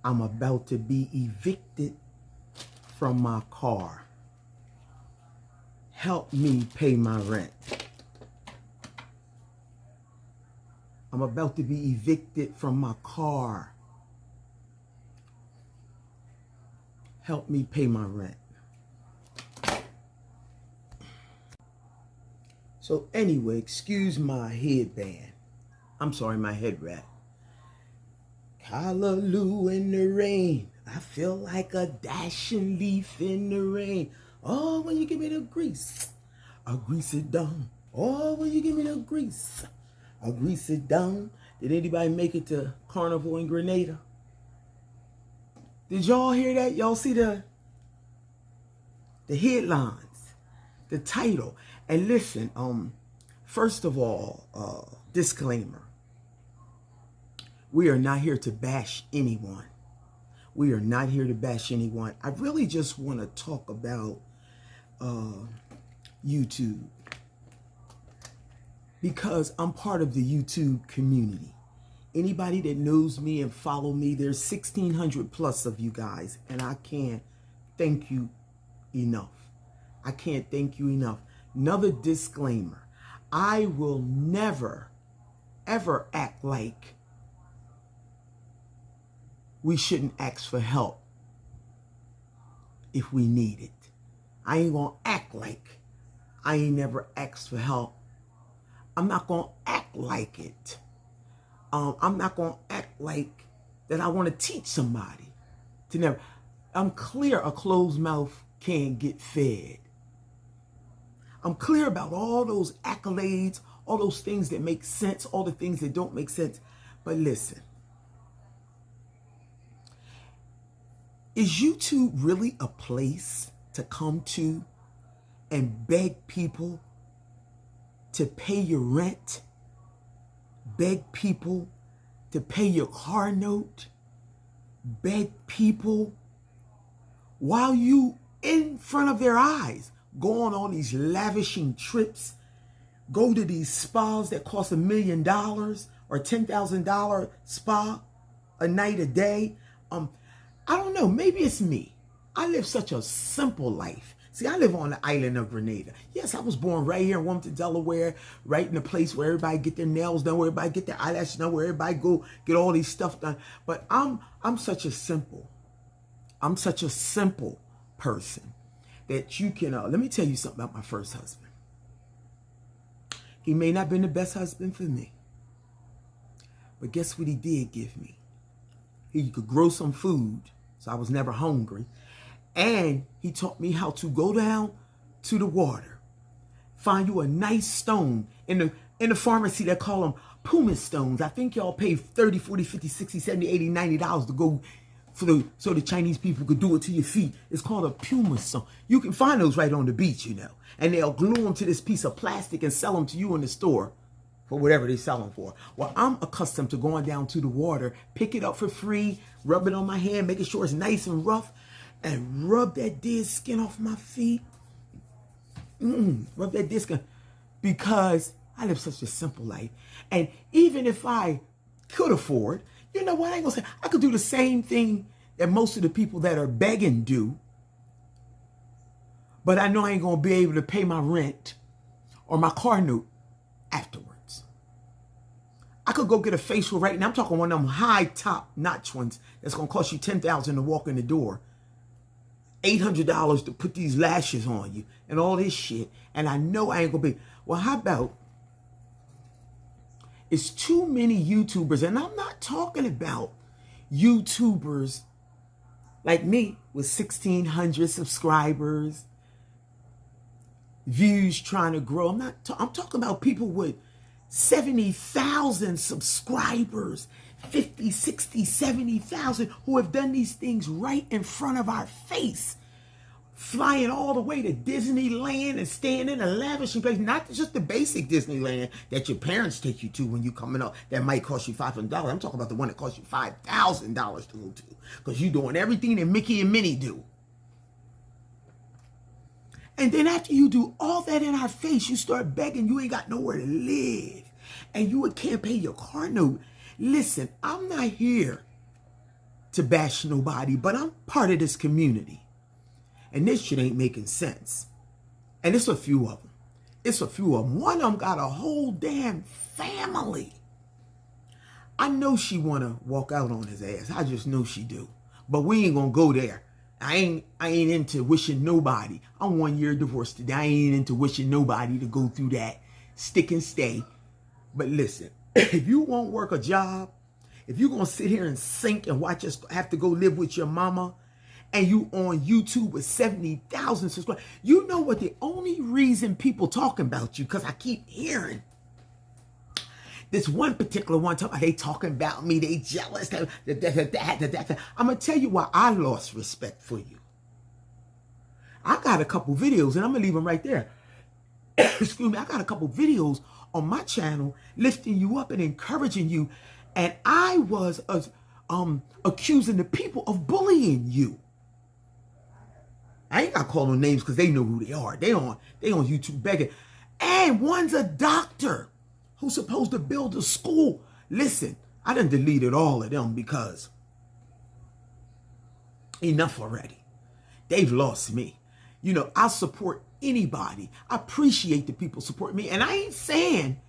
I'm about to be evicted from my car. Help me pay my rent. I'm about to be evicted from my car. Help me pay my rent. So anyway, excuse my headband. I'm sorry, my head wrap. Hallelujah in the rain. I feel like a dashing leaf in the rain. Oh, when you give me the grease, I'll grease it down. Oh, when you give me the grease, I'll grease it down. Did anybody make it to Carnival in Grenada? Did y'all hear that? Y'all see the headlines, the title? And listen, first of all, disclaimer. We are not here to bash anyone. We are not here to bash anyone. I really just want to talk about YouTube, because I'm part of the YouTube community. Anybody that knows me and follow me, there's 1,600 plus of you guys, and I can't thank you enough. I can't thank you enough. Another disclaimer. I will never, ever act like we shouldn't ask for help if we need it. I ain't gonna act like I ain't never asked for help. I'm not gonna act like it. I'm not gonna act like that I want to teach somebody to never. I'm clear a closed mouth can't get fed. I'm clear about all those accolades, all those things that make sense, all the things that don't make sense. But listen, is YouTube really a place to come to and beg people to pay your rent? Beg people to pay your car note? Beg people while you in front of their eyes go on all these lavishing trips, go to these spas that cost $1 million or $10,000 spa a night, a day? I don't know, maybe it's me. I live such a simple life. See, I live on the island of Grenada. Yes, I was born right here in Wilmington, Delaware, right in the place where everybody get their nails done, where everybody get their eyelashes done, where everybody go get all these stuff done. But I'm such a simple person that you can, let me tell you something about my first husband. He may not have been the best husband for me, but guess what he did give me? He could grow some food, so I was never hungry. And he taught me how to go down to the water, find you a nice stone. In the pharmacy, they call them pumice stones. I think y'all pay $30, $40, $50, $60, $70, $80, $90 to go so the Chinese people could do it to your feet. It's called a pumice stone. You can find those right on the beach, you know. And they'll glue them to this piece of plastic and sell them to you in the store for whatever they sell them for. Well, I'm accustomed to going down to the water, pick it up for free, rub it on my hand, making sure it's nice and rough, and rub that dead skin off my feet. Rub that dead skin. Because I live such a simple life. And even if I could afford, you know what, I ain't gonna say, I could do the same thing that most of the people that are begging do. But I know I ain't gonna be able to pay my rent or my car note afterwards. I could go get a facial right now. I'm talking one of them high top notch ones that's gonna cost you $10,000 to walk in the door. $800 to put these lashes on you and all this shit. And I know I ain't gonna be. Well, how about, it's too many YouTubers, and I'm not talking about YouTubers like me with 1,600 subscribers, views trying to grow. I'm talking about people with 70,000 subscribers, 50, 60, 70,000 who have done these things right in front of our face, flying all the way to Disneyland and staying in a lavish place, not just the basic Disneyland that your parents take you to when you coming up that might cost you $500. I'm talking about the one that costs you $5,000 to go to, because you're doing everything that Mickey and Minnie do. And then after you do all that in our face, you start begging, you ain't got nowhere to live, and you can't pay your car note. Listen, I'm not here to bash nobody, but I'm part of this community. And this shit ain't making sense. And it's a few of them. It's a few of them. One of them got a whole damn family. I know she want to walk out on his ass. I just know she do. But we ain't going to go there. I ain't into wishing nobody. I'm 1 year divorced today. I ain't into wishing nobody to go through that. Stick and stay. But listen, if you won't work a job, if you're going to sit here and sink and watch us have to go live with your mama, and you on YouTube with 70,000 subscribers, you know what the only reason people talking about you, because I keep hearing this one particular one, they talking about me, they jealous. I'm going to tell you why I lost respect for you. I got a couple videos, and I'm going to leave them right there. Excuse me, I got a couple videos on my channel lifting you up and encouraging you, and I was accusing the people of bullying you. I ain't got to call no names because they know who they are. They on YouTube begging. And one's a doctor who's supposed to build a school. Listen, I done deleted all of them because enough already. They've lost me. You know, I support anybody. I appreciate the people support me. And I ain't saying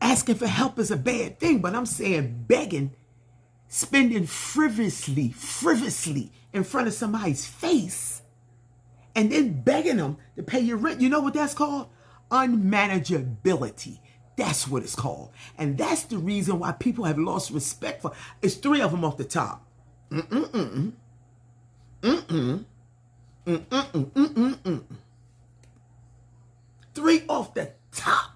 asking for help is a bad thing, but I'm saying begging, spending frivolously in front of somebody's face, and then begging them to pay your rent. You know what that's called? Unmanageability. That's what it's called. And that's the reason why people have lost respect for. It's three of them off the top. Three off the top.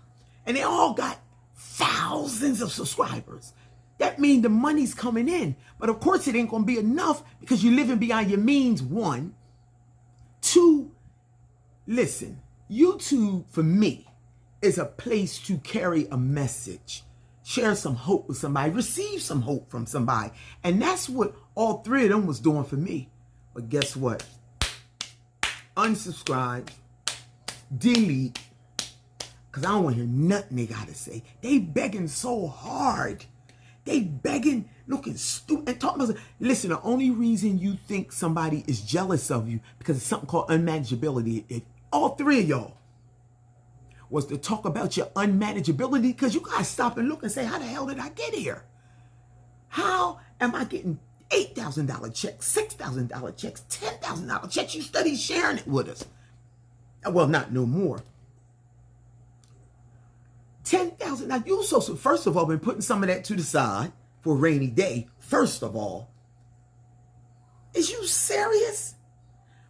And they all got thousands of subscribers. That means the money's coming in. But of course it ain't going to be enough because you're living beyond your means, one. Two, listen, YouTube for me is a place to carry a message, share some hope with somebody, receive some hope from somebody. And that's what all three of them was doing for me. But guess what? Unsubscribe, delete, because I don't want to hear nothing they got to say. They begging so hard. They begging, looking stupid, and talking about, listen, the only reason you think somebody is jealous of you because it's something called unmanageability. If all three of y'all was to talk about your unmanageability, because you guys stop and look and say, how the hell did I get here? How am I getting $8,000 checks, $6,000 checks, $10,000 checks? You study sharing it with us. Well, not no more. 10,000. Now, you so first of all been putting some of that to the side for a rainy day. First of all, is you serious?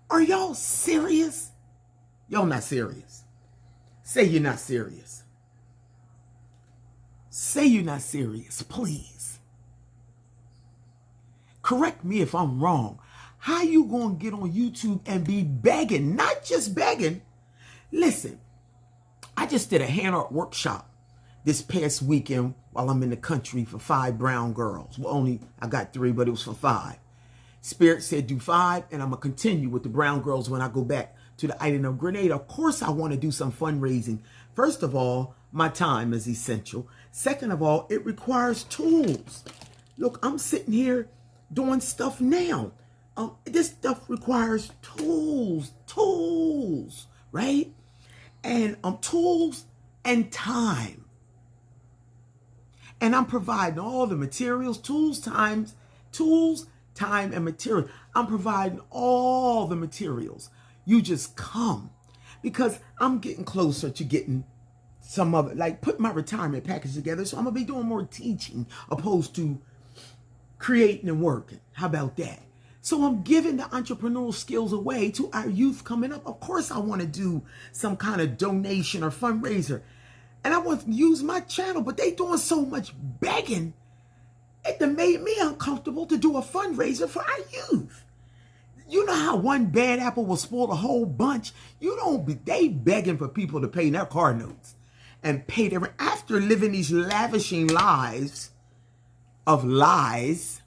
Are y'all serious? Y'all not serious. Say you're not serious. Say you're not serious, please. Correct me if I'm wrong. How you gonna get on YouTube and be begging? Not just begging. Listen. I just did a hand art workshop this past weekend while I'm in the country for 5 brown girls. Well, I got 3, but it was for 5. Spirit said do 5, and I'm going to continue with the brown girls when I go back to the island of Grenada. Of course, I want to do some fundraising. First of all, my time is essential. Second of all, it requires tools. Look, I'm sitting here doing stuff now. This stuff requires tools, right? And tools and time. And I'm providing all the materials, tools, time, and material. I'm providing all the materials. You just come. Because I'm getting closer to getting some of it, like put my retirement package together. So I'm going to be doing more teaching opposed to creating and working. How about that? So I'm giving the entrepreneurial skills away to our youth coming up. Of course, I want to do some kind of donation or fundraiser. And I want to use my channel, but they doing so much begging. It made me uncomfortable to do a fundraiser for our youth. You know how one bad apple will spoil a whole bunch? They begging for people to pay their car notes and pay their, after living these lavishing lives of lies.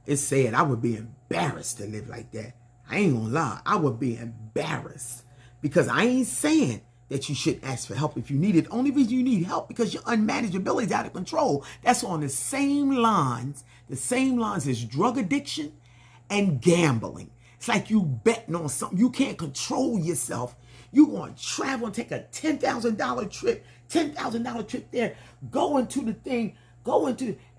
It's said I would be embarrassed to live like that. I ain't gonna lie. I would be embarrassed because I ain't saying that you shouldn't ask for help if you need it. The only reason you need help because your unmanageability is out of control. That's on the same lines as drug addiction and gambling. It's like you betting on something. You can't control yourself. You want to travel and take a $10,000 trip there,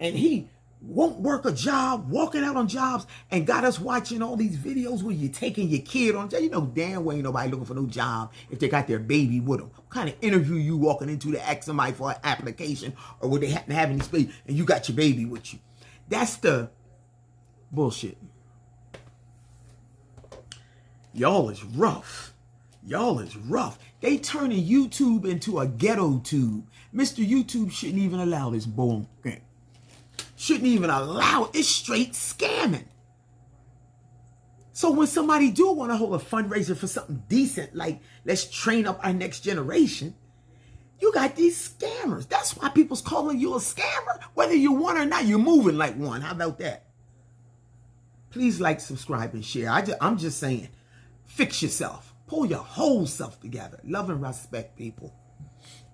and he won't work a job, walking out on jobs, and got us watching all these videos where you're taking your kid on. You know damn well ain't nobody looking for no job if they got their baby with them. What kind of interview you walking into to ask somebody for an application, or would they happen to have any space and you got your baby with you? That's the bullshit. Y'all is rough. Y'all is rough. They turning YouTube into a ghetto tube. Mr. YouTube shouldn't even allow this bull. Shouldn't even allow it. It's straight scamming. So when somebody do want to hold a fundraiser for something decent, like let's train up our next generation, you got these scammers. That's why people's calling you a scammer. Whether you're one or not, you're moving like one. How about that? Please like, subscribe, and share. I'm just saying, fix yourself. Pull your whole self together. Love and respect, people.